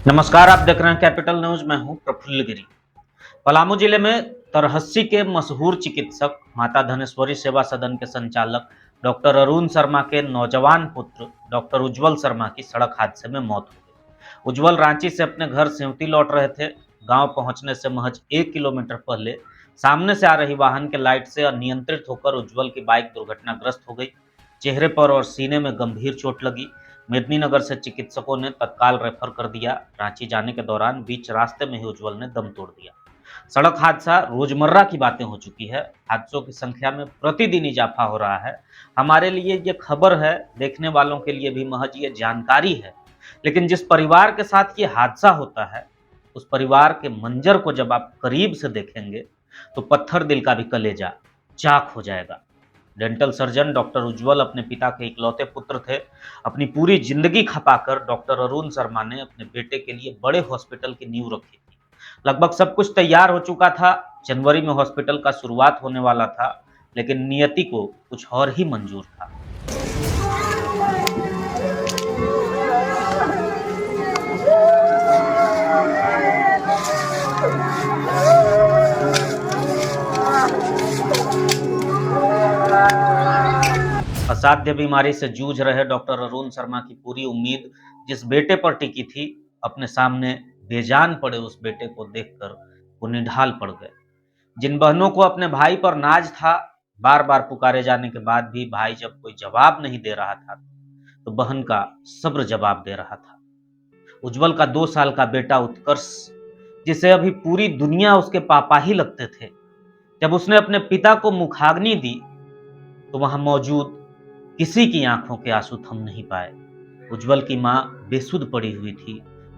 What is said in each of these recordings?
नमस्कार, आप देख रहे हैं कैपिटल न्यूज। मैं हूं प्रफुल्ल गिरी। पलामू जिले में तरहस्सी के मशहूर चिकित्सक माता धनेश्वरी सेवा सदन के संचालक डॉक्टर अरुण शर्मा के नौजवान पुत्र डॉक्टर उज्जवल शर्मा की सड़क हादसे में मौत हो गई। उज्जवल रांची से अपने घर सेवती लौट रहे थे। गांव पहुंचने से महज 1 किलोमीटर पहले सामने से आ रही वाहन के लाइट से अनियंत्रित होकर उज्जवल की बाइक दुर्घटनाग्रस्त हो गई। चेहरे पर और सीने में गंभीर चोट लगी। मेदिनीनगर से चिकित्सकों ने तत्काल रेफर कर दिया। रांची जाने के दौरान बीच रास्ते में ही उज्जवल ने दम तोड़ दिया। सड़क हादसा रोजमर्रा की बातें हो चुकी है। हादसों की संख्या में प्रतिदिन इजाफा हो रहा है। हमारे लिए ये खबर है, देखने वालों के लिए भी महज ये जानकारी है। लेकिन जिस परिवार के साथ ये हादसा होता है, उस परिवार के मंजर को जब आप करीब से देखेंगे तो पत्थर दिल का भी कलेजा चाक हो जाएगा। डेंटल सर्जन डॉक्टर उज्जवल अपने पिता के इकलौते पुत्र थे। अपनी पूरी जिंदगी खपाकर डॉक्टर अरुण शर्मा ने अपने बेटे के लिए बड़े हॉस्पिटल की नींव रखी थी। लगभग सब कुछ तैयार हो चुका था। जनवरी में हॉस्पिटल का शुरुआत होने वाला था, लेकिन नियति को कुछ और ही मंजूर था। असाध्य बीमारी से जूझ रहे डॉक्टर अरुण शर्मा की पूरी उम्मीद जिस बेटे पर टिकी थी, अपने सामने बेजान पड़े उस बेटे को देखकर वो निढाल पड़ गए। जिन बहनों को अपने भाई पर नाज था, बार बार पुकारे जाने के बाद भी भाई जब कोई जवाब नहीं दे रहा था तो बहन का सब्र जवाब दे रहा था। उज्जवल का 2 साल का बेटा उत्कर्ष, जिसे अभी पूरी दुनिया उसके पापा ही लगते थे, जब उसने अपने पिता को मुखाग्नि दी तो वहां मौजूद किसी की आंखों के आंसू थम नहीं पाए। उज्जवल की मां बेसुध पड़ी हुई थी।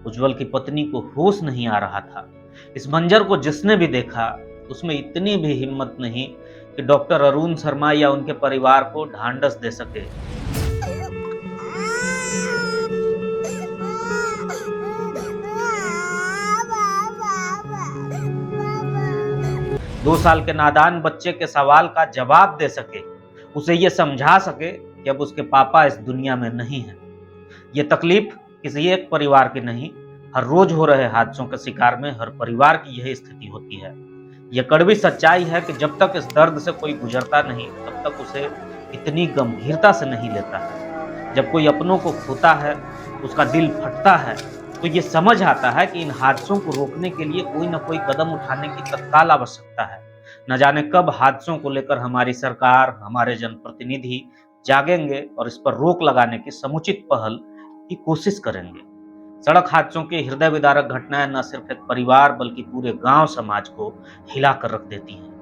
उज्जवल की पत्नी को होश नहीं आ रहा था। इस मंजर को जिसने भी देखा, उसमें इतनी भी हिम्मत नहीं कि डॉक्टर अरुण शर्मा या उनके परिवार को ढांढस दे सके। 2 साल के नादान बच्चे के सवाल का जवाब दे सके, उसे ये समझा सके कि अब उसके पापा इस दुनिया में नहीं हैं। ये तकलीफ किसी एक परिवार की नहीं, हर रोज हो रहे हादसों के शिकार में हर परिवार की यही स्थिति होती है। यह कड़वी सच्चाई है कि जब तक इस दर्द से कोई गुजरता नहीं, तब तक उसे इतनी गंभीरता से नहीं लेता है। जब कोई अपनों को खोता है, उसका दिल फटता है, तो ये समझ आता है कि इन हादसों को रोकने के लिए कोई न कोई कदम उठाने की तत्काल आवश्यकता है। न जाने कब हादसों को लेकर हमारी सरकार, हमारे जनप्रतिनिधि जागेंगे और इस पर रोक लगाने की समुचित पहल की कोशिश करेंगे। सड़क हादसों की हृदय विदारक घटनाएं न सिर्फ एक परिवार बल्कि पूरे गांव समाज को हिला कर रख देती हैं।